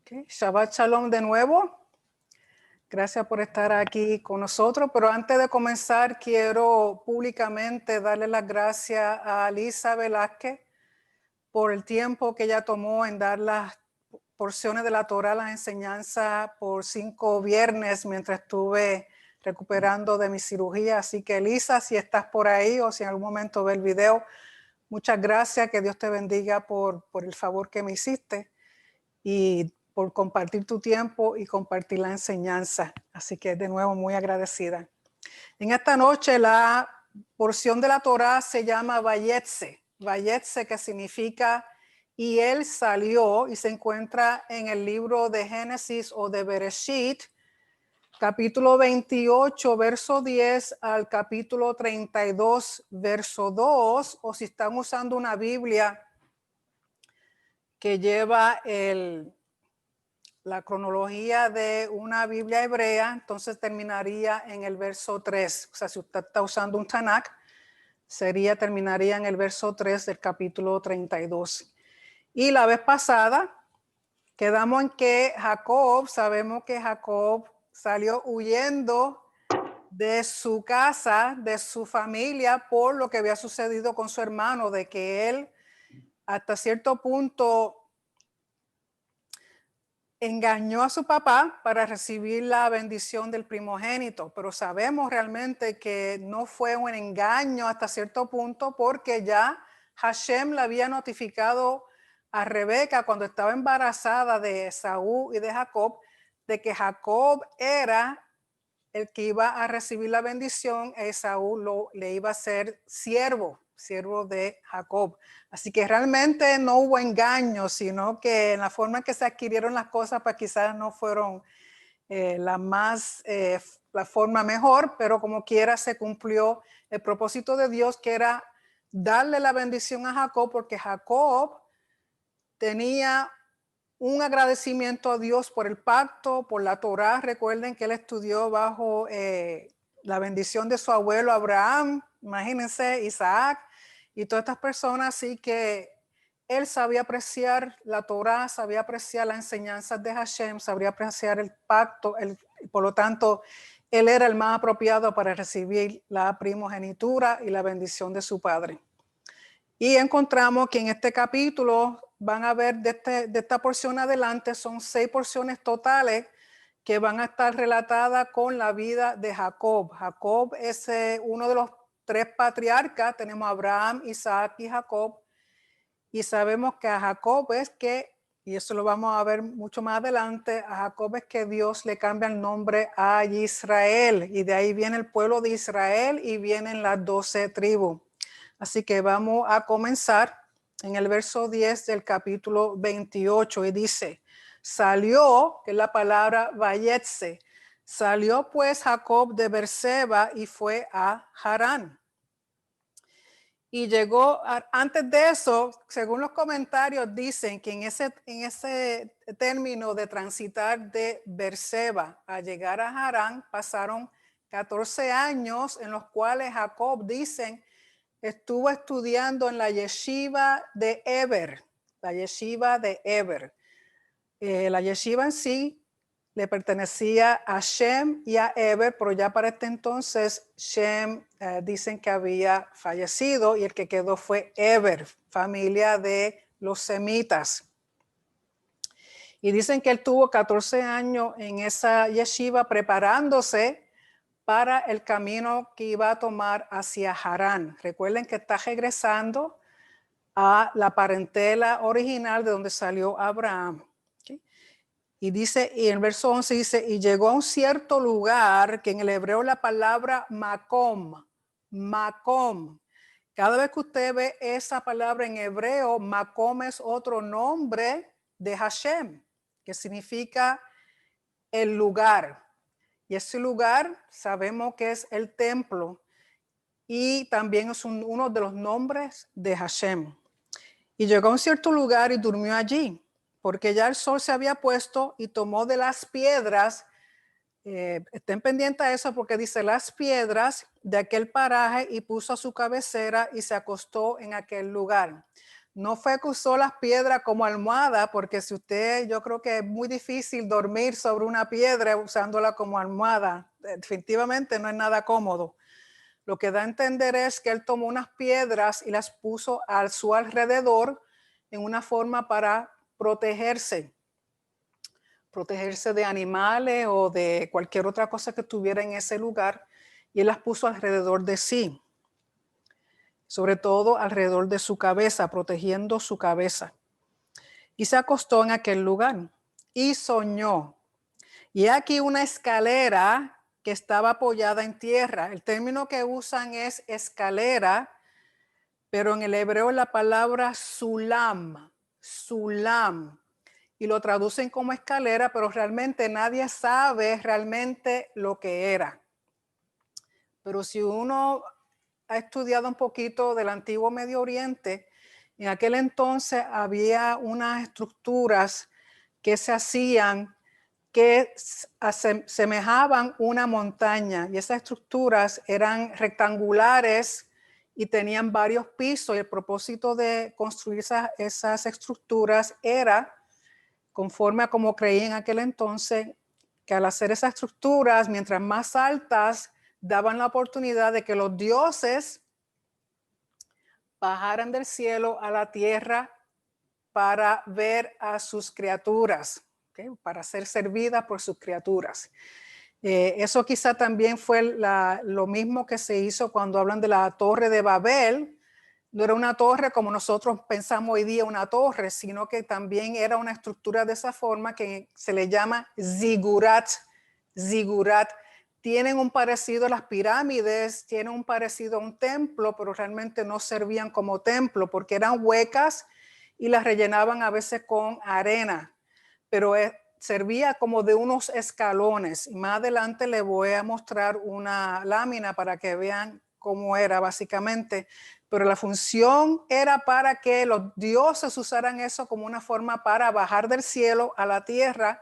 Okay. Shabbat Shalom de nuevo. Gracias por estar aquí con nosotros. Pero antes de comenzar, quiero públicamente darle las gracias a Lisa Velázquez por el tiempo que ella tomó en dar las porciones de la Torah, las enseñanzas por 5 viernes mientras estuve recuperando de mi cirugía. Así que Lisa, si estás por ahí o si en algún momento ve el video, muchas gracias. Que Dios te bendiga por el favor que me hiciste y por compartir tu tiempo y compartir la enseñanza. Así que de nuevo muy agradecida. En esta noche la porción de la Torá se llama Vayetse. Vayetse, que significa y él salió, y se encuentra en el libro de Génesis o de Bereshit, capítulo 28, verso 10 al capítulo 32, verso 2, o si están usando una Biblia que lleva la cronología de una Biblia hebrea, entonces terminaría en el verso 3. O sea, si usted está usando un Tanakh, terminaría en el verso 3 del capítulo 32. Y la vez pasada quedamos en que sabemos que Jacob salió huyendo de su casa, de su familia, por lo que había sucedido con su hermano, de que él hasta cierto punto engañó a su papá para recibir la bendición del primogénito, pero sabemos realmente que no fue un engaño hasta cierto punto, porque ya Hashem le había notificado a Rebeca cuando estaba embarazada de Esaú y de Jacob, de que Jacob era el que iba a recibir la bendición, Esaú le iba a ser siervo de Jacob. Así que realmente no hubo engaño, sino que en la forma en que se adquirieron las cosas, pues quizás no fueron la forma mejor, pero como quiera se cumplió el propósito de Dios, que era darle la bendición a Jacob, porque Jacob tenía un agradecimiento a Dios por el pacto, por la Torá. Recuerden que él estudió bajo la bendición de su abuelo Abraham, imagínense, Isaac y todas estas personas. Así que él sabía apreciar la Torá, sabía apreciar las enseñanzas de Hashem, sabía apreciar el pacto, por lo tanto, él era el más apropiado para recibir la primogenitura y la bendición de su padre. Y encontramos que en este capítulo van a ver de esta porción adelante, son 6 porciones totales que van a estar relatadas con la vida de Jacob. Jacob es uno de los 3 patriarcas, tenemos a Abraham, Isaac y Jacob, y sabemos que a Jacob es que, y eso lo vamos a ver mucho más adelante, a Jacob es que Dios le cambia el nombre a Israel, y de ahí viene el pueblo de Israel y vienen las 12 tribus. Así que vamos a comenzar en el verso 10 del capítulo 28 y dice, salió, que es la palabra Vayetse, salió pues Jacob de Berseba y fue a Harán. Y llegó, antes de eso, según los comentarios, dicen que en ese término de transitar de Berseba a llegar a Harán, pasaron 14 años en los cuales Jacob, dicen, estuvo estudiando en la yeshiva de Eber. La yeshiva de Eber. La yeshiva en sí le pertenecía a Shem y a Eber, pero ya para este entonces Shem dicen que había fallecido y el que quedó fue Eber, familia de los semitas. Y dicen que él tuvo 14 años en esa yeshiva preparándose para el camino que iba a tomar hacia Harán. Recuerden que está regresando a la parentela original de donde salió Abraham. ¿Okay? Y dice, y en el verso 11 dice, y llegó a un cierto lugar, que en el hebreo la palabra Makom. Cada vez que usted ve esa palabra en hebreo, Makom es otro nombre de Hashem, que significa el lugar. Y ese lugar sabemos que es el templo y también es uno de los nombres de Hashem. Y llegó a un cierto lugar y durmió allí, porque ya el sol se había puesto y tomó de las piedras, estén pendientes a eso porque dice las piedras de aquel paraje y puso a su cabecera y se acostó en aquel lugar. No fue que usó las piedras como almohada, porque si usted, yo creo que es muy difícil dormir sobre una piedra usándola como almohada. Definitivamente no es nada cómodo. Lo que da a entender es que él tomó unas piedras y las puso a su alrededor en una forma para protegerse de animales o de cualquier otra cosa que tuviera en ese lugar, y él las puso alrededor de sí, sobre todo alrededor de su cabeza, protegiendo su cabeza. Y se acostó en aquel lugar y soñó. Y aquí una escalera que estaba apoyada en tierra. El término que usan es escalera, pero en el hebreo la palabra sulam, sulam, y lo traducen como escalera, pero realmente nadie sabe realmente lo que era. Pero si uno ha estudiado un poquito del antiguo Medio Oriente, en aquel entonces había unas estructuras que se hacían que semejaban una montaña, y esas estructuras eran rectangulares y tenían varios pisos, y el propósito de construir esas estructuras era, conforme a como creían en aquel entonces, que al hacer esas estructuras, mientras más altas, daban la oportunidad de que los dioses bajaran del cielo a la tierra para ver a sus criaturas, ¿okay? Para ser servidas por sus criaturas. Eso quizá también fue lo mismo que se hizo cuando hablan de la Torre de Babel. No era una torre como nosotros pensamos hoy día una torre, sino que también era una estructura de esa forma que se le llama zigurat. Zigurat. Tienen un parecido a las pirámides, tienen un parecido a un templo, pero realmente no servían como templo porque eran huecas y las rellenaban a veces con arena, pero servía como de unos escalones. Y más adelante les voy a mostrar una lámina para que vean cómo era básicamente, pero la función era para que los dioses usaran eso como una forma para bajar del cielo a la tierra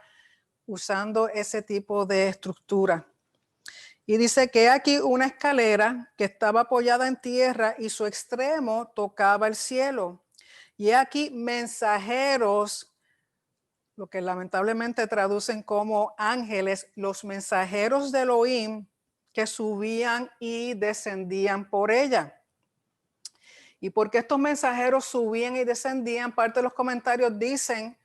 usando ese tipo de estructura. Y dice que aquí una escalera que estaba apoyada en tierra y su extremo tocaba el cielo. Y aquí mensajeros, lo que lamentablemente traducen como ángeles, los mensajeros de Elohim que subían y descendían por ella. Y porque estos mensajeros subían y descendían, parte de los comentarios dicen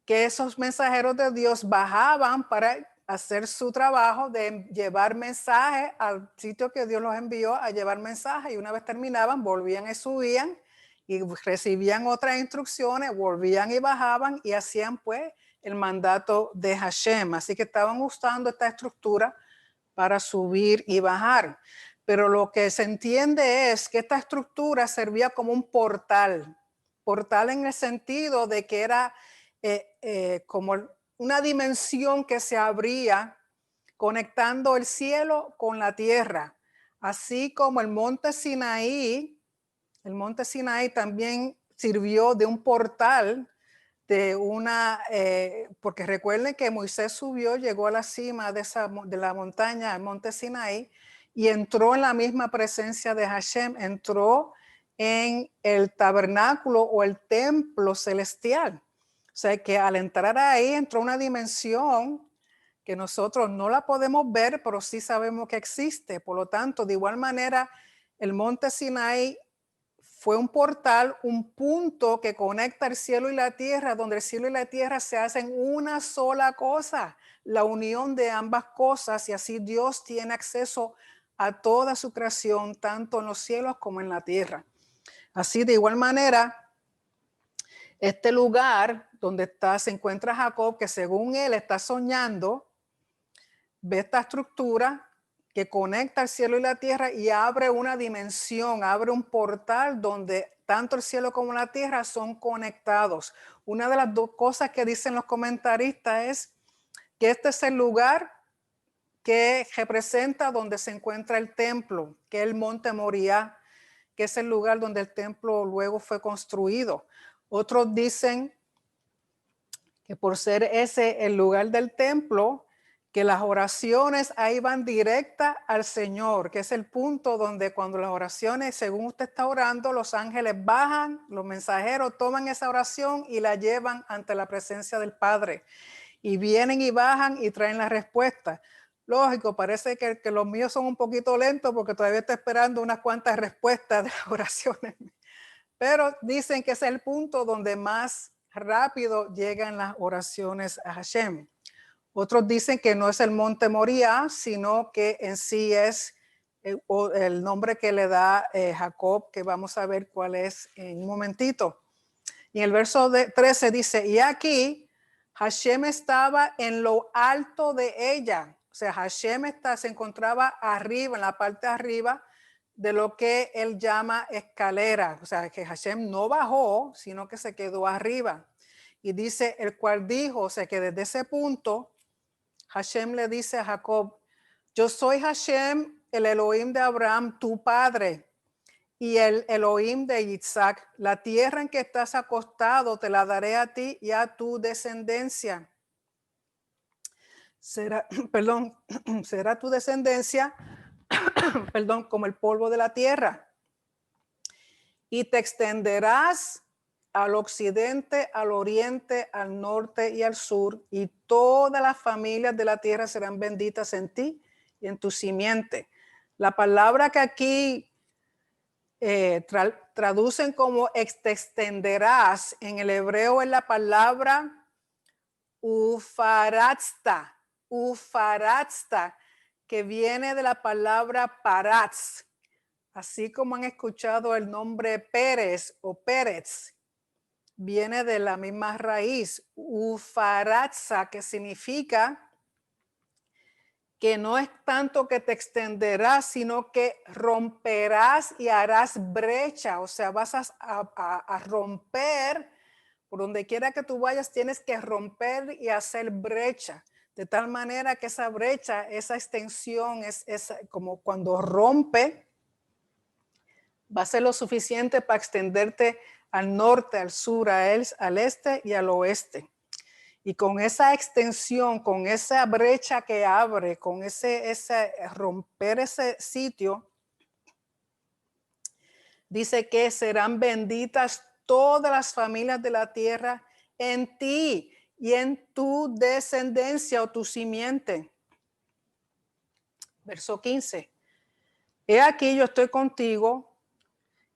que esos mensajeros de Dios bajaban para hacer su trabajo de llevar mensajes al sitio que Dios los envió a llevar mensajes, y una vez terminaban volvían y subían y recibían otras instrucciones, volvían y bajaban y hacían pues el mandato de Hashem. Así que estaban usando esta estructura para subir y bajar. Pero lo que se entiende es que esta estructura servía como un portal en el sentido de que era como una dimensión que se abría conectando el cielo con la tierra, así como el monte Sinaí también sirvió de un portal, porque recuerden que Moisés subió, llegó a la cima de la montaña, el monte Sinaí, y entró en la misma presencia de Hashem, entró en el tabernáculo o el templo celestial. O sea que al entrar ahí entró una dimensión que nosotros no la podemos ver, pero sí sabemos que existe. Por lo tanto, de igual manera, el monte Sinaí fue un portal, un punto que conecta el cielo y la tierra, donde el cielo y la tierra se hacen una sola cosa, la unión de ambas cosas, y así Dios tiene acceso a toda su creación, tanto en los cielos como en la tierra. Así, de igual manera, este lugar donde se encuentra Jacob, que según él está soñando, ve esta estructura que conecta el cielo y la tierra y abre una dimensión, abre un portal donde tanto el cielo como la tierra son conectados. Una de las dos cosas que dicen los comentaristas es que este es el lugar que representa donde se encuentra el templo, que es el monte Moriah, que es el lugar donde el templo luego fue construido. Otros dicen que por ser ese el lugar del templo, que las oraciones ahí van directas al Señor, que es el punto donde cuando las oraciones, según usted está orando, los ángeles bajan, los mensajeros toman esa oración y la llevan ante la presencia del Padre. Y vienen y bajan y traen la respuesta. Lógico, parece que los míos son un poquito lentos porque todavía estoy esperando unas cuantas respuestas de las oraciones. Pero dicen que ese es el punto donde más rápido llegan las oraciones a Hashem. Otros dicen que no es el monte Moría, sino que en sí es el nombre que le da Jacob, que vamos a ver cuál es en un momentito. Y en el verso 13 dice, y aquí Hashem estaba en lo alto de ella. O sea, Hashem se encontraba arriba, en la parte de arriba de lo que él llama escalera. O sea, que Hashem no bajó, sino que se quedó arriba. Y dice, el cual dijo, o sea, que desde ese punto, Hashem le dice a Jacob, yo soy Hashem, el Elohim de Abraham, tu padre, y el Elohim de Isaac. La tierra en que estás acostado te la daré a ti y a tu descendencia. Será, perdón, será tu descendencia, perdón, como el polvo de la tierra. Y te extenderás al occidente, al oriente, al norte y al sur, y todas las familias de la tierra serán benditas en ti y en tu simiente. La palabra que aquí traducen como te extenderás, en el hebreo es la palabra ufaratsta, que viene de la palabra paratz, así como han escuchado el nombre Pérez o Pérez, viene de la misma raíz, ufaratza, que significa que no es tanto que te extenderás, sino que romperás y harás brecha. O sea, vas a romper, por donde quiera que tú vayas, tienes que romper y hacer brecha. De tal manera que esa brecha, esa extensión, es como cuando rompe, va a ser lo suficiente para extenderte al norte, al sur, al este y al oeste. Y con esa extensión, con esa brecha que abre, con ese romper ese sitio, dice que serán benditas todas las familias de la tierra en ti y en tu descendencia o tu simiente. Verso 15. He aquí yo estoy contigo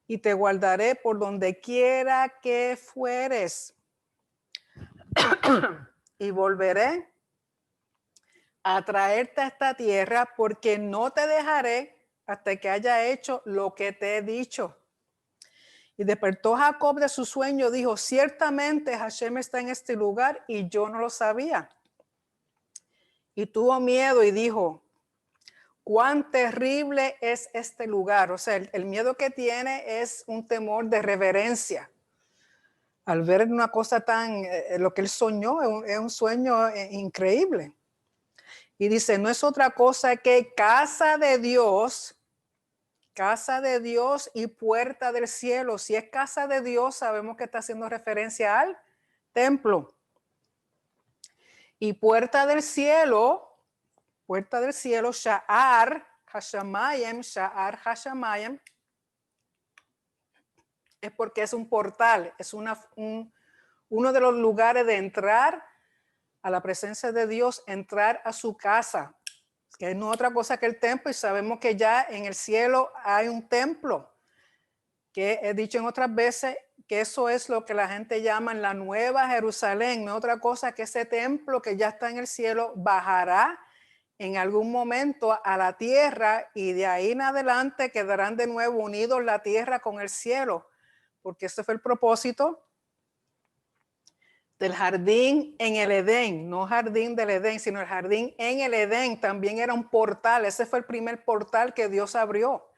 y te guardaré por donde quiera que fueres. Y volveré a traerte a esta tierra porque no te dejaré hasta que haya hecho lo que te he dicho. Y despertó Jacob de su sueño, dijo, ciertamente Hashem está en este lugar y yo no lo sabía. Y tuvo miedo y dijo, cuán terrible es este lugar. O sea, el miedo que tiene es un temor de reverencia. Al ver una cosa tan, lo que él soñó, es un sueño increíble. Y dice, no es otra cosa que casa de Dios y puerta del cielo. Si es casa de Dios, sabemos que está haciendo referencia al templo. Y puerta del cielo, Sha'ar Hashamayim, es porque es un portal, es uno de los lugares de entrar a la presencia de Dios, entrar a su casa, que no es otra cosa que el templo, y sabemos que ya en el cielo hay un templo, que he dicho en otras veces que eso es lo que la gente llama la Nueva Jerusalén, no es otra cosa que ese templo que ya está en el cielo bajará en algún momento a la tierra y de ahí en adelante quedarán de nuevo unidos la tierra con el cielo, porque ese fue el propósito del jardín en el Edén, no jardín del Edén, sino el jardín en el Edén, también era un portal, ese fue el primer portal que Dios abrió,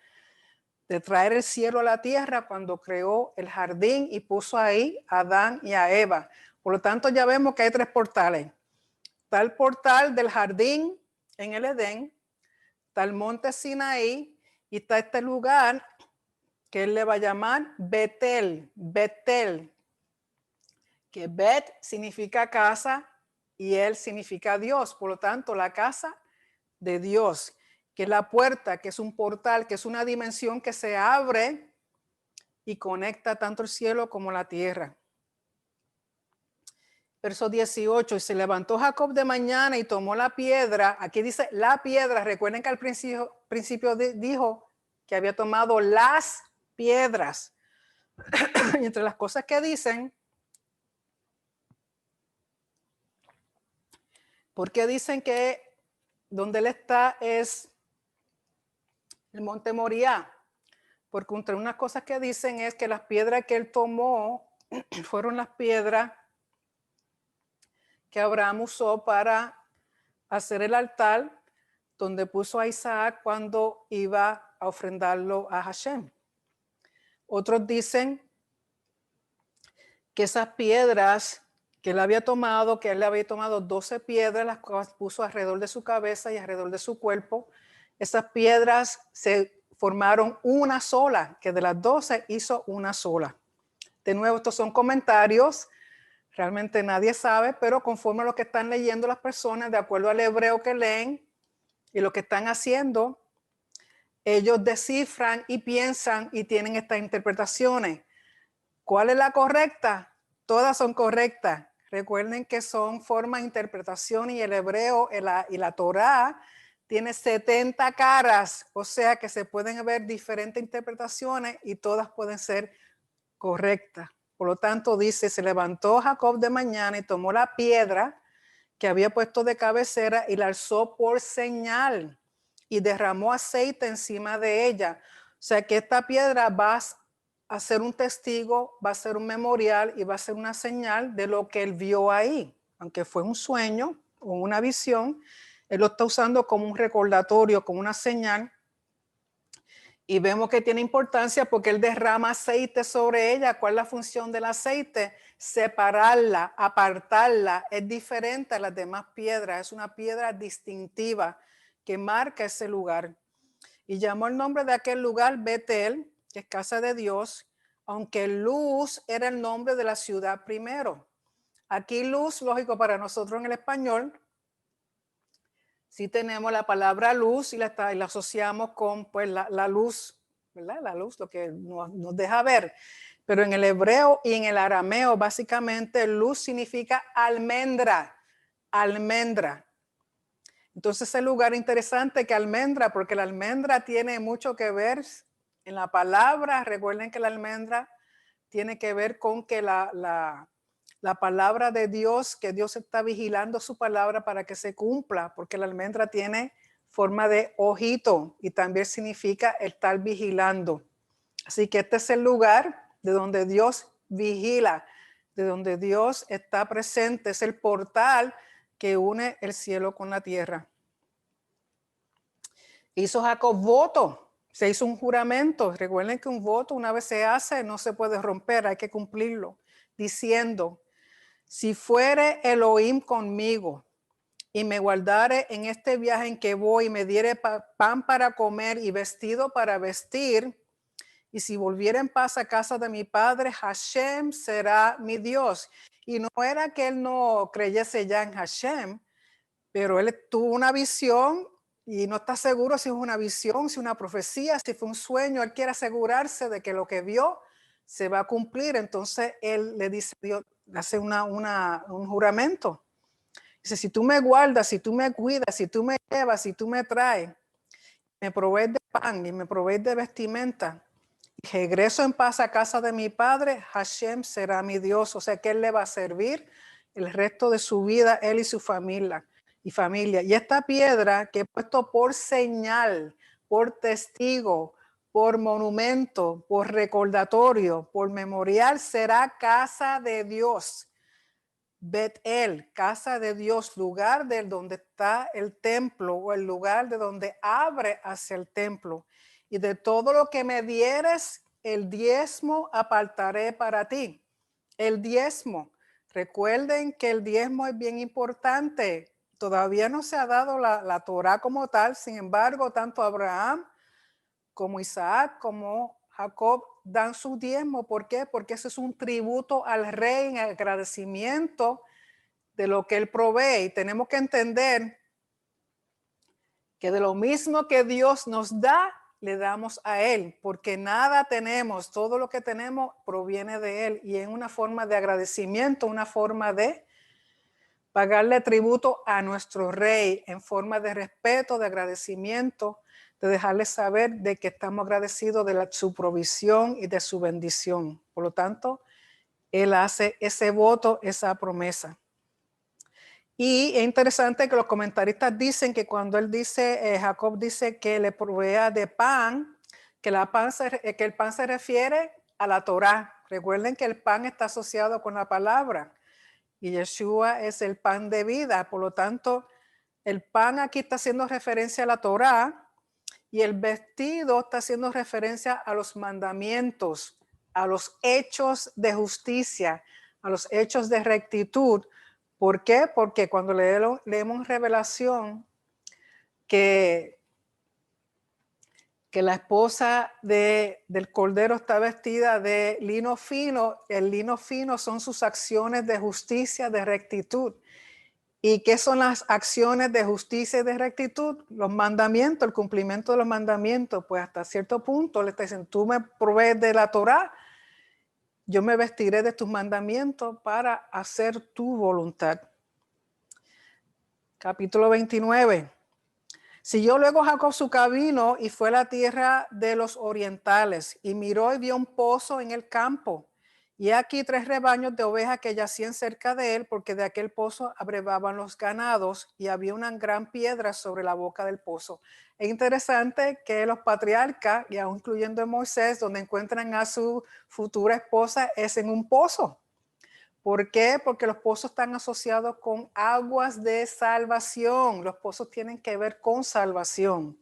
de traer el cielo a la tierra cuando creó el jardín y puso ahí a Adán y a Eva. Por lo tanto, ya vemos que hay tres portales. Está el portal del jardín en el Edén, está el monte Sinaí y está este lugar que él le va a llamar Betel, que Bet significa casa y él significa Dios. Por lo tanto, la casa de Dios, que es la puerta, que es un portal, que es una dimensión que se abre y conecta tanto el cielo como la tierra. Verso 18, y se levantó Jacob de mañana y tomó la piedra. Aquí dice la piedra. Recuerden que al principio dijo que había tomado las piedras. Y entre las cosas que dicen, porque dicen que donde él está es el monte Moriah. Porque entre unas cosas que dicen es que las piedras que él tomó fueron las piedras que Abraham usó para hacer el altar donde puso a Isaac cuando iba a ofrendarlo a Hashem. Otros dicen que esas piedras que él había tomado, que él le había tomado 12 piedras, las cuales puso alrededor de su cabeza y alrededor de su cuerpo. Esas piedras se formaron una sola, que de las 12 hizo una sola. De nuevo, estos son comentarios. Realmente nadie sabe, pero conforme a lo que están leyendo las personas, de acuerdo al hebreo que leen y lo que están haciendo, ellos descifran y piensan y tienen estas interpretaciones. ¿Cuál es la correcta? Todas son correctas. Recuerden que son formas de interpretación y el hebreo y la Torá tiene 70 caras, o sea que se pueden ver diferentes interpretaciones y todas pueden ser correctas. Por lo tanto, dice, se levantó Jacob de mañana y tomó la piedra que había puesto de cabecera y la alzó por señal y derramó aceite encima de ella. O sea que esta piedra va a ser un testigo, va a ser un memorial y va a ser una señal de lo que él vio ahí. Aunque fue un sueño o una visión, él lo está usando como un recordatorio, como una señal. Y vemos que tiene importancia porque él derrama aceite sobre ella. ¿Cuál es la función del aceite? Separarla, apartarla. Es diferente a las demás piedras. Es una piedra distintiva que marca ese lugar. Y llamó el nombre de aquel lugar Betel, que es casa de Dios, aunque Luz era el nombre de la ciudad primero. Aquí luz, lógico para nosotros en el español, sí tenemos la palabra luz y la asociamos con pues, la luz, ¿verdad? La luz, lo que nos deja ver. Pero en el hebreo y en el arameo, básicamente, luz significa almendra, almendra. Entonces, es el lugar interesante que almendra, porque la almendra tiene mucho que ver en la palabra. Recuerden que la almendra tiene que ver con que la palabra de Dios, que Dios está vigilando su palabra para que se cumpla, porque la almendra tiene forma de ojito y también significa estar vigilando. Así que este es el lugar de donde Dios vigila, de donde Dios está presente, es el portal que une el cielo con la tierra. Hizo Jacob voto, se hizo un juramento. Recuerden que un voto una vez se hace no se puede romper, hay que cumplirlo, diciendo: si fuere Elohim conmigo y me guardare en este viaje en que voy y me diere pan para comer y vestido para vestir, y si volviera en paz a casa de mi padre, Hashem será mi Dios. Y no era que él no creyese ya en Hashem, pero él tuvo una visión y no está seguro si es una visión, si es una profecía, si fue un sueño. Él quiere asegurarse de que lo que vio se va a cumplir. Entonces él le dice, Dios, hace un juramento. Dice, si tú me guardas, si tú me cuidas, si tú me llevas, si tú me traes, me provees de pan y me provees de vestimenta, y regreso en paz a casa de mi padre, Hashem será mi Dios. O sea que él le va a servir el resto de su vida, él y su familia. Y esta piedra que he puesto por señal, por testigo, por monumento, por recordatorio, por memorial, será casa de Dios. Betel, casa de Dios, lugar de donde está el templo o el lugar de donde abre hacia el templo. Y de todo lo que me dieres, el diezmo apartaré para ti. El diezmo. Recuerden que el diezmo es bien importante. Todavía no se ha dado la Torá como tal. Sin embargo, tanto Abraham como Isaac, como Jacob dan su diezmo. ¿Por qué? Porque eso es un tributo al rey en agradecimiento de lo que Él provee. Y tenemos que entender que de lo mismo que Dios nos da, le damos a Él, porque nada tenemos, todo lo que tenemos proviene de Él y es una forma de agradecimiento, una forma de pagarle tributo a nuestro Rey en forma de respeto, de agradecimiento, de dejarle saber de que estamos agradecidos de su provisión y de su bendición. Por lo tanto, Él hace ese voto, esa promesa. Y es interesante que los comentaristas dicen que cuando él dice, Jacob dice que le provea de pan, que el pan se refiere a la Torá. Recuerden que el pan está asociado con la palabra y Yeshua es el pan de vida. Por lo tanto, el pan aquí está haciendo referencia a la Torá y el vestido está haciendo referencia a los mandamientos, a los hechos de justicia, a los hechos de rectitud. ¿Por qué? Porque cuando leemos en Revelación que la esposa del Cordero está vestida de lino fino, el lino fino son sus acciones de justicia, de rectitud. ¿Y qué son las acciones de justicia y de rectitud? Los mandamientos, el cumplimiento de los mandamientos. Pues hasta cierto punto le está diciendo, tú me provees de la Torá, yo me vestiré de tus mandamientos para hacer tu voluntad. Capítulo 29. Siguió luego Jacob su camino y fue a la tierra de los orientales y miró y vio un pozo en el campo. Y aquí 3 rebaños de ovejas que yacían cerca de él, porque de aquel pozo abrevaban los ganados y había una gran piedra sobre la boca del pozo. Es interesante que los patriarcas, y aún incluyendo a Moisés, donde encuentran a su futura esposa, es en un pozo. ¿Por qué? Porque los pozos están asociados con aguas de salvación. Los pozos tienen que ver con salvación.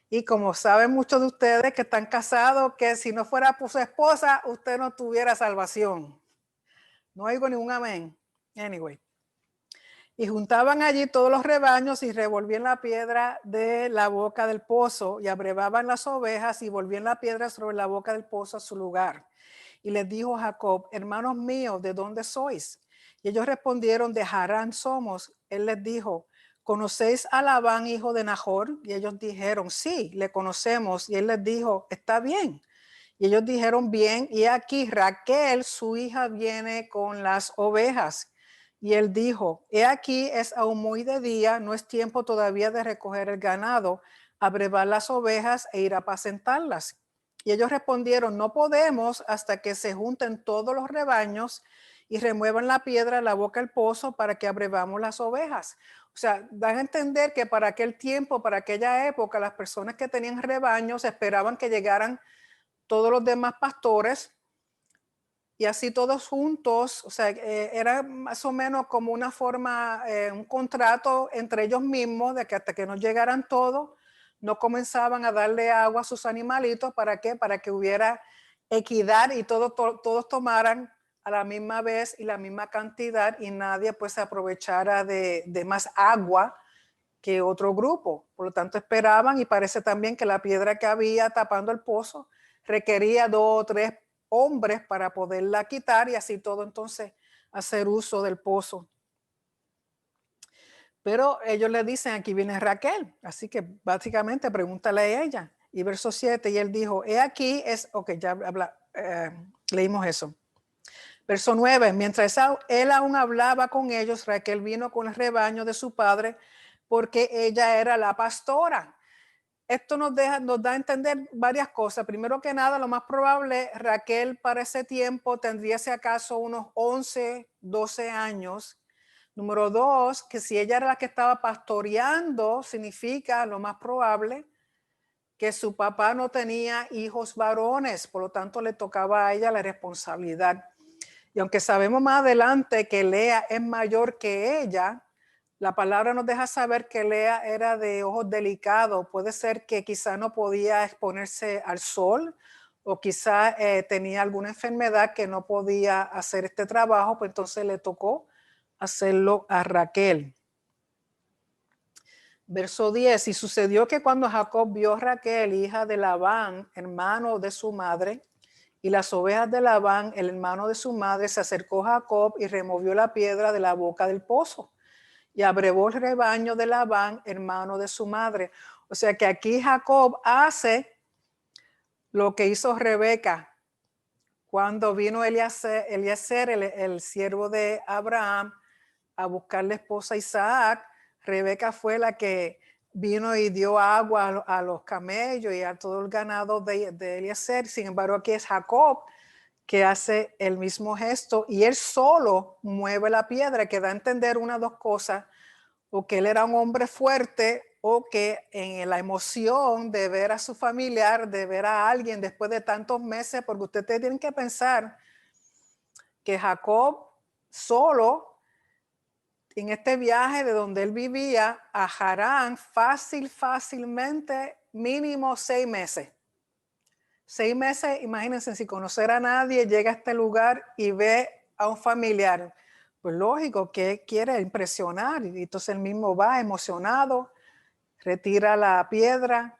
Y como saben muchos de ustedes que están casados, que si no fuera por su esposa, usted no tuviera salvación. No oigo ningún amén. Anyway. Y juntaban allí todos los rebaños y revolvían la piedra de la boca del pozo y abrevaban las ovejas y volvían la piedra sobre la boca del pozo a su lugar. Y les dijo Jacob, hermanos míos, ¿de dónde sois? Y ellos respondieron, de Harán somos. Él les dijo, ¿conocéis a Labán, hijo de Nahor? Y ellos dijeron, sí, le conocemos. Y él les dijo, está bien. Y ellos dijeron, bien. Y aquí Raquel, su hija, viene con las ovejas. Y él dijo, he aquí es aún muy de día, no es tiempo todavía de recoger el ganado, abrevar las ovejas e ir a apacentarlas. Y ellos respondieron, no podemos hasta que se junten todos los rebaños y remuevan la piedra de la boca del pozo para que abrevamos las ovejas. O sea, dan a entender que para aquel tiempo, para aquella época, las personas que tenían rebaños esperaban que llegaran todos los demás pastores y así todos juntos, o sea, era más o menos como una forma, un contrato entre ellos mismos de que hasta que no llegaran todos, no comenzaban a darle agua a sus animalitos. ¿Para qué? Para que hubiera equidad y todos tomaran a la misma vez y la misma cantidad y nadie pues se aprovechara de más agua que otro grupo. Por lo tanto, esperaban y parece también que la piedra que había tapando el pozo requería 2 o 3 hombres para poderla quitar y así todo entonces hacer uso del pozo. Pero ellos le dicen, aquí viene Raquel, así que básicamente pregúntale a ella. Y verso 7, y él dijo, he aquí es, ok, ya leímos eso. Verso 9, mientras él aún hablaba con ellos, Raquel vino con el rebaño de su padre porque ella era la pastora. Esto nos da a entender varias cosas. Primero que nada, lo más probable, Raquel para ese tiempo tendría si acaso unos 11, 12 años. Número 2, que si ella era la que estaba pastoreando, significa lo más probable que su papá no tenía hijos varones, por lo tanto le tocaba a ella la responsabilidad. Y aunque sabemos más adelante que Lea es mayor que ella, la palabra nos deja saber que Lea era de ojos delicados. Puede ser que quizá no podía exponerse al sol o quizá tenía alguna enfermedad que no podía hacer este trabajo, pues entonces le tocó hacerlo a Raquel. Verso 10, y sucedió que cuando Jacob vio a Raquel, hija de Labán, hermano de su madre, y las ovejas de Labán, el hermano de su madre, se acercó a Jacob y removió la piedra de la boca del pozo y abrevó el rebaño de Labán, hermano de su madre. O sea que aquí Jacob hace lo que hizo Rebeca cuando vino Eliezer, el siervo de Abraham, a buscar la esposa a Isaac. Rebeca fue la que vino y dio agua a los camellos y a todo el ganado de Eliezer. Sin embargo, aquí es Jacob que hace el mismo gesto y él solo mueve la piedra, que da a entender una o dos cosas, o que él era un hombre fuerte, o que en la emoción de ver a su familiar, de ver a alguien después de tantos meses, porque ustedes tienen que pensar que Jacob solo, en este viaje de donde él vivía a Harán, fácilmente, mínimo 6 meses. 6 meses, imagínense, sin conocer a nadie, llega a este lugar y ve a un familiar. Pues lógico que quiere impresionar, y entonces él mismo va emocionado, retira la piedra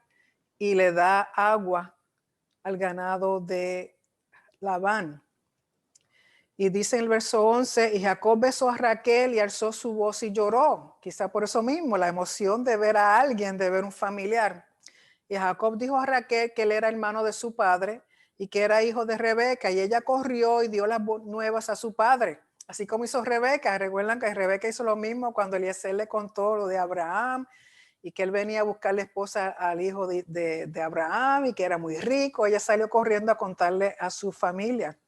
y le da agua al ganado de Labán. Y dice en el verso 11, y Jacob besó a Raquel y alzó su voz y lloró. Quizá por eso mismo, la emoción de ver a alguien, de ver un familiar. Y Jacob dijo a Raquel que él era hermano de su padre y que era hijo de Rebeca. Y ella corrió y dio las nuevas a su padre. Así como hizo Rebeca. Recuerdan que Rebeca hizo lo mismo cuando Eliezer le contó lo de Abraham y que él venía a buscar la esposa al hijo de Abraham y que era muy rico. Ella salió corriendo a contarle a su familia.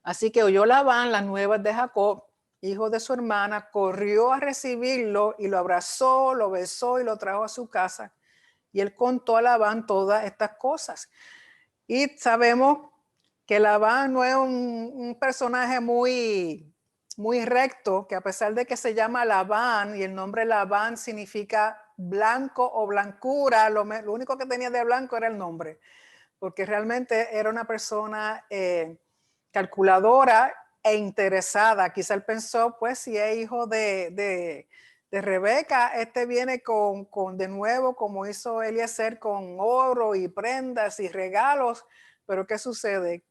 Así que oyó Labán las nuevas de Jacob, hijo de su hermana, corrió a recibirlo y lo abrazó, lo besó y lo trajo a su casa. Y él contó a Labán todas estas cosas. Y sabemos que Labán no es un personaje muy recto, que a pesar de que se llama Labán y el nombre Labán significa blanco o blancura, lo único que tenía de blanco era el nombre, porque realmente era una persona calculadora e interesada. Quizá él pensó, pues si es hijo de Rebeca, este viene con de nuevo, como hizo Eliezer, con oro y prendas y regalos. Pero ¿qué sucede?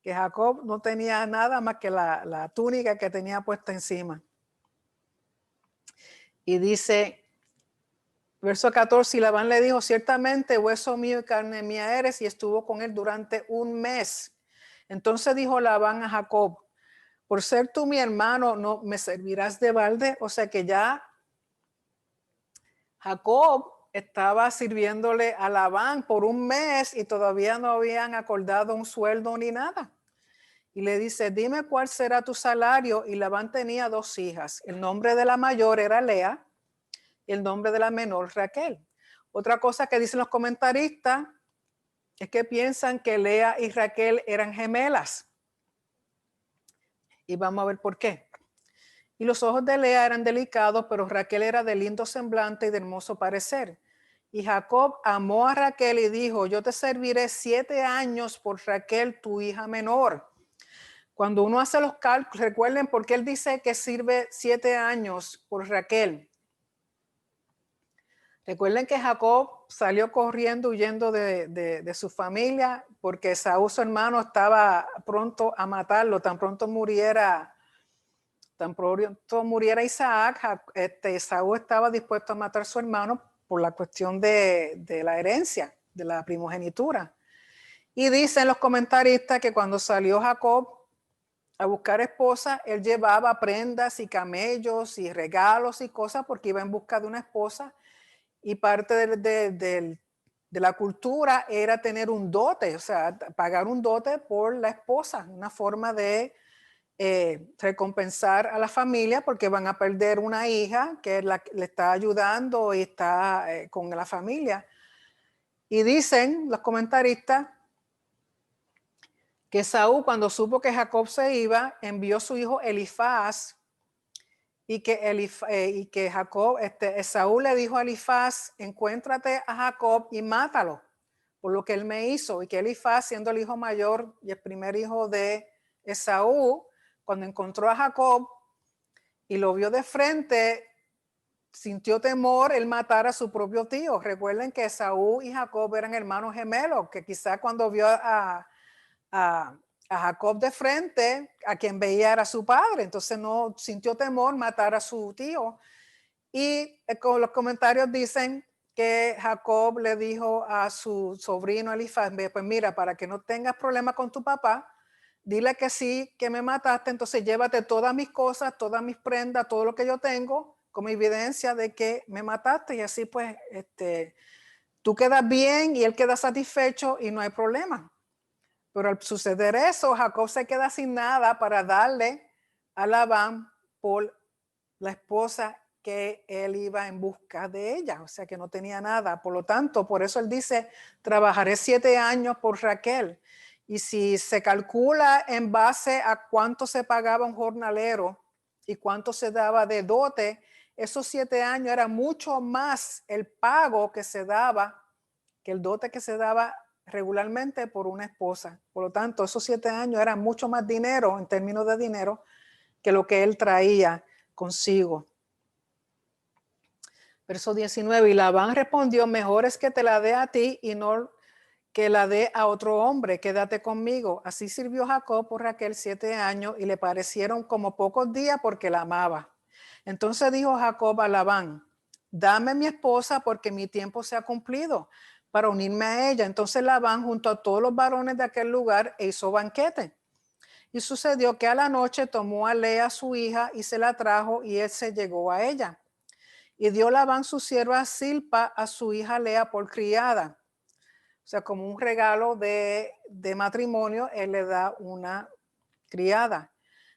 Que Jacob no tenía nada más que la túnica que tenía puesta encima. Y dice, verso 14, y Labán le dijo, ciertamente hueso mío y carne mía eres, y estuvo con él durante un mes. Entonces dijo Labán a Jacob, por ser tú mi hermano, no me servirás de balde. O sea que ya Jacob estaba sirviéndole a Labán por un mes y todavía no habían acordado un sueldo ni nada. Y le dice, dime cuál será tu salario. Y Labán tenía 2 hijas. El nombre de la mayor era Lea y el nombre de la menor Raquel. Otra cosa que dicen los comentaristas es que piensan que Lea y Raquel eran gemelas. Y vamos a ver por qué. Y los ojos de Lea eran delicados, pero Raquel era de lindo semblante y de hermoso parecer. Y Jacob amó a Raquel y dijo, yo te serviré 7 años por Raquel, tu hija menor. Cuando uno hace los cálculos, recuerden por qué él dice que sirve 7 años por Raquel. Recuerden que Jacob salió corriendo, huyendo de su familia, porque Esaú, su hermano, estaba pronto a matarlo, tan pronto muriera Isaac, Esaú estaba dispuesto a matar a su hermano por la cuestión de la herencia, de la primogenitura. Y dicen los comentaristas que cuando salió Jacob a buscar esposa, él llevaba prendas y camellos y regalos y cosas porque iba en busca de una esposa. Y parte de la cultura era tener un dote, o sea, pagar un dote por la esposa, una forma de recompensar a la familia porque van a perder una hija que le está ayudando y está con la familia. Y dicen los comentaristas que Esaú, cuando supo que Jacob se iba, envió a su hijo Elifaz y que Jacob, Esaú le dijo a Elifaz, encuéntrate a Jacob y mátalo por lo que él me hizo. Y que Elifaz, siendo el hijo mayor y el primer hijo de Esaú, cuando encontró a Jacob y lo vio de frente, sintió temor el matar a su propio tío. Recuerden que Esaú y Jacob eran hermanos gemelos, que quizá cuando vio a a Jacob de frente, a quien veía era su padre, entonces no sintió temor matar a su tío. Y con los comentarios dicen que Jacob le dijo a su sobrino Elifaz, pues mira, para que no tengas problemas con tu papá, dile que sí, que me mataste, entonces llévate todas mis cosas, todas mis prendas, todo lo que yo tengo, como evidencia de que me mataste, y así pues tú quedas bien y él queda satisfecho y no hay problema. Pero al suceder eso, Jacob se queda sin nada para darle a Labán por la esposa que él iba en busca de ella, o sea que no tenía nada. Por lo tanto, por eso él dice, trabajaré 7 años por Raquel. Y si se calcula en base a cuánto se pagaba un jornalero y cuánto se daba de dote, esos 7 años era mucho más el pago que se daba, que el dote que se daba regularmente por una esposa. Por lo tanto, esos 7 años eran mucho más dinero en términos de dinero que lo que él traía consigo. Verso 19, y Labán respondió, mejor es que te la dé a ti y no que la dé a otro hombre, quédate conmigo. Así sirvió Jacob por Raquel 7 años y le parecieron como pocos días porque la amaba. Entonces dijo Jacob a Labán, dame mi esposa porque mi tiempo se ha cumplido para unirme a ella. Entonces Labán juntó a todos los varones de aquel lugar e hizo banquete. Y sucedió que a la noche tomó a Lea su hija y se la trajo y él se llegó a ella. Y dio Labán su sierva Silpa a su hija Lea por criada. O sea, como un regalo de matrimonio, él le da una criada.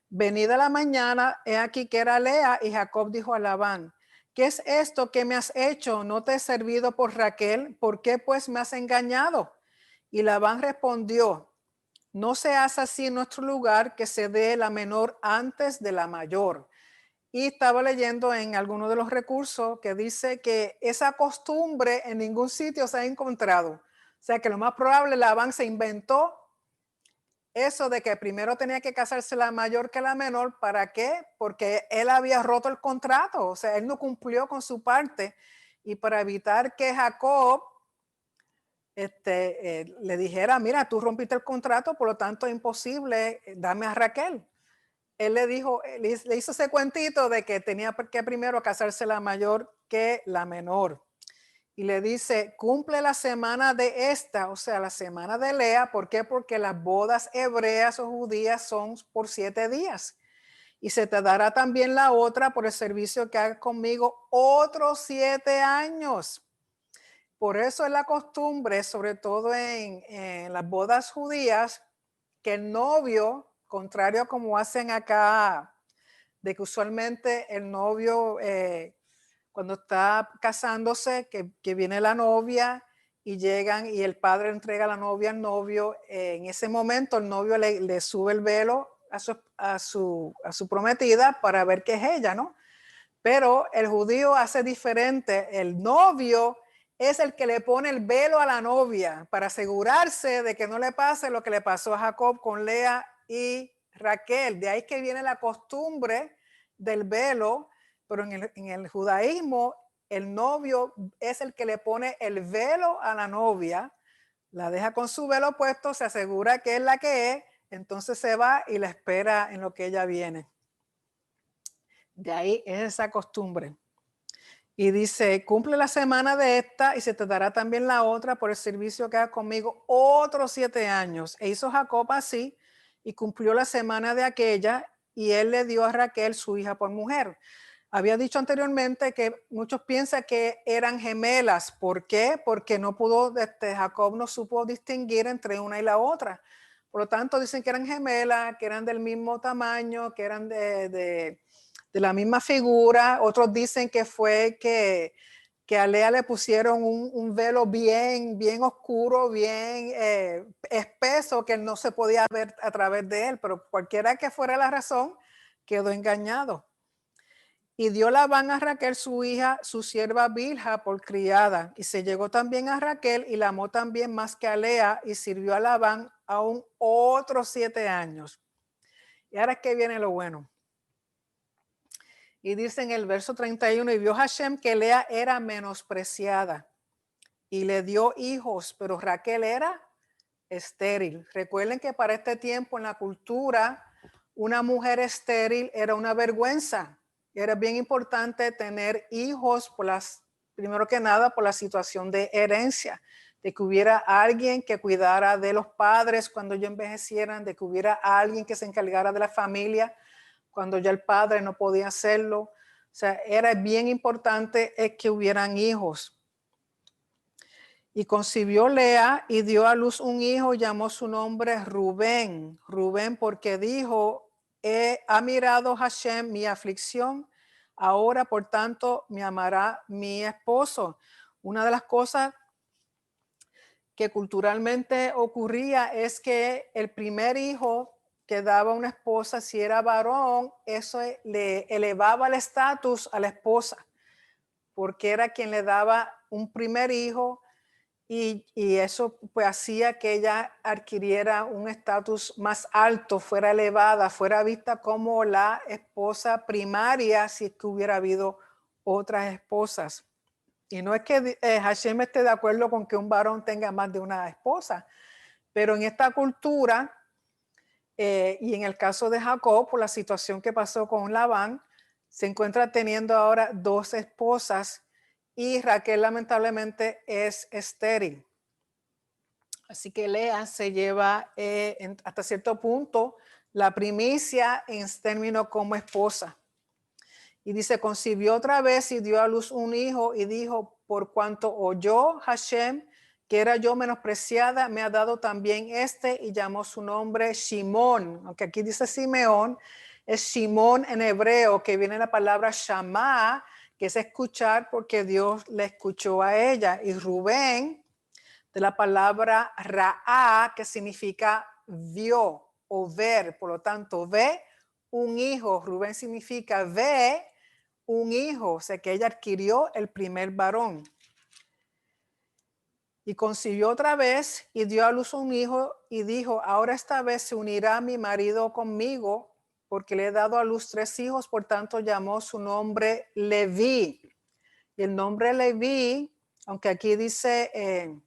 Venida la mañana, he aquí que era Lea, y Jacob dijo a Labán, ¿qué es esto que me has hecho? ¿No te he servido por Raquel? ¿Por qué pues me has engañado? Y Labán respondió, no se hace así en nuestro lugar que se dé la menor antes de la mayor. Y estaba leyendo en alguno de los recursos que dice que esa costumbre en ningún sitio se ha encontrado. O sea que lo más probable, Labán se inventó eso de que primero tenía que casarse la mayor que la menor. ¿Para qué? Porque él había roto el contrato. O sea, él no cumplió con su parte. Y para evitar que Jacob le dijera, mira, tú rompiste el contrato, por lo tanto es imposible, dame a Raquel. Él le dijo, le hizo ese cuentito de que tenía que primero casarse la mayor que la menor. Y le dice, cumple la semana de esta, o sea, la semana de Lea. ¿Por qué? Porque las bodas hebreas o judías son por 7 días. Y se te dará también la otra por el servicio que hagas conmigo otros 7 años. Por eso es la costumbre, sobre todo en las bodas judías, que el novio, contrario a como hacen acá, de que usualmente el novio, cuando está casándose, que viene la novia y llegan y el padre entrega a la novia al novio, en ese momento el novio le sube el velo a su prometida para ver que es ella, ¿no? Pero el judío hace diferente. El novio es el que le pone el velo a la novia para asegurarse de que no le pase lo que le pasó a Jacob con Lea y Raquel. De ahí que viene la costumbre del velo, pero en el judaísmo el novio es el que le pone el velo a la novia, la deja con su velo puesto, se asegura que es la que es, entonces se va y la espera en lo que ella viene. De ahí es esa costumbre. Y dice, cumple la semana de esta y se te dará también la otra por el servicio que hagas conmigo otros 7 años. E hizo Jacob así y cumplió la semana de aquella y él le dio a Raquel su hija por mujer. Había dicho anteriormente que muchos piensan que eran gemelas. ¿Por qué? Porque no pudo, Jacob no supo distinguir entre una y la otra. Por lo tanto, dicen que eran gemelas, que eran del mismo tamaño, que eran de la misma figura. Otros dicen que fue que a Lea le pusieron un velo bien oscuro, bien espeso, que no se podía ver a través de él, pero cualquiera que fuera la razón, quedó engañado. Y dio Labán a Raquel su hija, su sierva Bilha, por criada, y se llegó también a Raquel y la amó también más que a Lea, y sirvió a Labán aún otros 7 años. Y ahora es que viene lo bueno. Y dice en el verso 31, y vio Hashem que Lea era menospreciada y le dio hijos, pero Raquel era estéril. Recuerden que para este tiempo en la cultura, una mujer estéril era una vergüenza. Era bien importante tener hijos primero que nada por la situación de herencia, de que hubiera alguien que cuidara de los padres cuando ya envejecieran, de que hubiera alguien que se encargara de la familia cuando ya el padre no podía hacerlo. O sea, era bien importante que hubieran hijos. Y concibió Lea y dio a luz un hijo, llamó su nombre Rubén. Rubén porque dijo, ha mirado Hashem mi aflicción, ahora por tanto me amará mi esposo. Una de las cosas que culturalmente ocurría es que el primer hijo que daba una esposa, si era varón, eso le elevaba el estatus a la esposa, porque era quien le daba un primer hijo. Y eso pues hacía que ella adquiriera un estatus más alto, fuera elevada, fuera vista como la esposa primaria si es que hubiera habido otras esposas. Y no es que Hashem esté de acuerdo con que un varón tenga más de una esposa, pero en esta cultura y en el caso de Jacob, por la situación que pasó con Labán, se encuentra teniendo ahora 2 esposas y Raquel lamentablemente es estéril. Así que Lea se lleva hasta cierto punto la primicia en términos como esposa. Y dice, concibió otra vez y dio a luz un hijo y dijo, por cuanto oyó Hashem que era yo menospreciada, me ha dado también y llamó su nombre Shimón. Aunque aquí dice Simeón, es Shimón en hebreo, que viene la palabra Shamá, que es escuchar porque Dios le escuchó a ella. Y Rubén, de la palabra Ra'a, que significa vio o ver. Por lo tanto, ve un hijo. Rubén significa ve un hijo. O sea que ella adquirió el primer varón. Y concibió otra vez y dio a luz un hijo y dijo, ahora esta vez se unirá mi marido conmigo porque le he dado a luz 3 hijos, por tanto llamó su nombre Leví. Y el nombre Leví, aunque aquí dice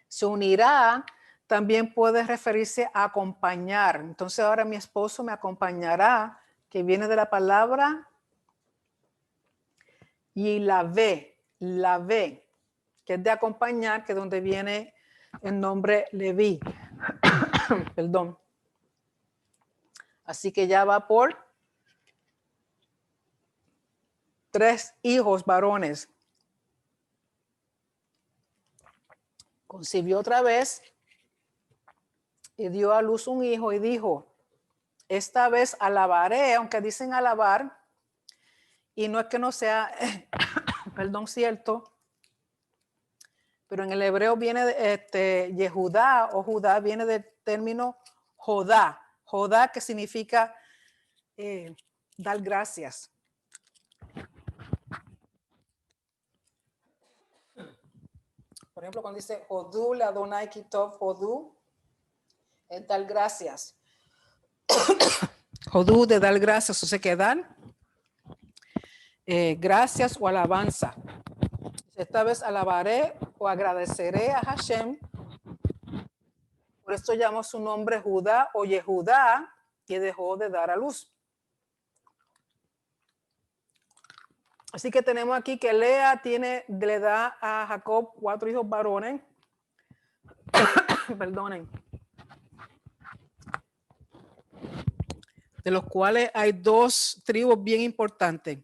se unirá, también puede referirse a acompañar. Entonces ahora mi esposo me acompañará, que viene de la palabra y la ve, que es de acompañar, que es donde viene el nombre Leví. Perdón. Así que ya va por 3 hijos varones. Concibió otra vez y dio a luz un hijo y dijo, esta vez alabaré, aunque dicen alabar, y no es que no sea, perdón, cierto, pero en el hebreo viene Yehudá o Judá, viene del término Jodá. Jodá que significa dar gracias. Por ejemplo, cuando dice Jodú, la Adonai Kitov, Jodú, es dar gracias. Jodú de dar gracias, o sea que dar gracias o alabanza. Esta vez alabaré o agradeceré a Hashem. Por esto llamó su nombre Judá o Yehudá y dejó de dar a luz. Así que tenemos aquí que Lea le da a Jacob 4 hijos varones. Perdonen. De los cuales hay 2 tribus bien importantes.